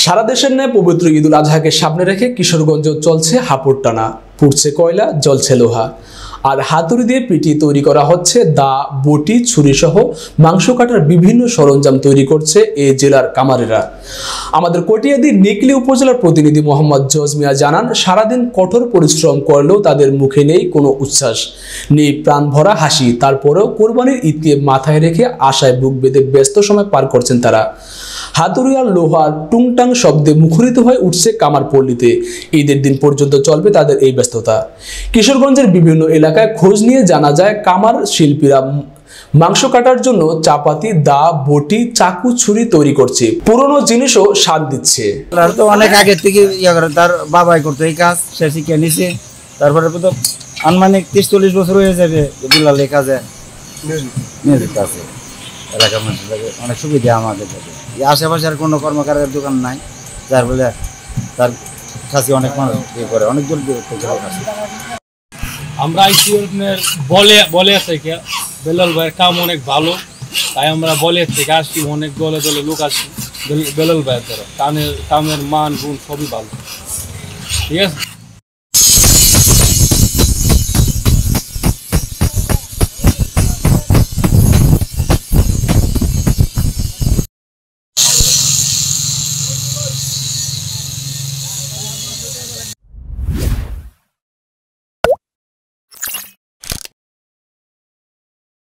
সারা দেশের ন্যায় পবিত্র ঈদুল আজহাকে সামনে রেখে কিশোরগঞ্জেও চলছে হাঁপুড় টানা, পুড়ছে কয়লা, জ্বলছে লোহা, আর হাতুড়ি দিয়ে পিটিয়ে তৈরি করা হচ্ছে দা, বটি, ছুরি সহ মাংস কাটার বিভিন্ন সরঞ্জাম তৈরি করছে এই জেলার কামারেরা। আমাদের কটিয়াদী নিকলি উপজেলার প্রতিনিধি মোহাম্মদ জজমিয়া জানান, সারাদিন কঠোর পরিশ্রম করলেও তাদের মুখে নেই কোনো উচ্ছ্বাস, নেই প্রাণ ভরা হাসি। তারপরেও কোরবানির ঈদকে মাথায় রেখে আশায় বুক বেঁধে ব্যস্ত সময় পার করছেন তারা। হাতুড়ি আর লোহার টুংটাং শব্দে মুখরিত হয়ে উঠছে কামার পল্লীতে। ঈদের দিন পর্যন্ত চলবে তাদের এই ব্যস্ততা। কিশোরগঞ্জের বিভিন্ন এলাকায় খোঁজ নিয়ে জানা যায়, কামার শিল্পীরা মাংস কাটার জন্য চাপাতি, দা, বটি, চাকু, ছুরি তৈরি করছে। পুরনো জিনিসও স্বাদ দিচ্ছে। তো অনেক আগে থেকে তার বাবাই করতো এই কাজ, সে শিখে নিছে। তারপরে তো আনুমানিক 30-40 বছর হয়ে যাবে এগুলা লেখা যায়। মিউজিক আছে এলাকার মানুষের অনেক সুবিধা আমাদের কাছে। আশেপাশে আর কোনো কর্মকারের দোকান নাই, যার ফলে তার কাছে অনেক মানুষ করে, অনেক দূর দূর থেকে আসে। আমরা আইসি বলে থেকে বেলাল ভাইয়ের কাম অনেক ভালো, তাই আমরা বলে থেকে আসি, অনেক দলে দলে লোক আসি বেলাল ভাইয়ের দ্বারা। কামের মান গুণ সবই ভালো, ঠিক আছে।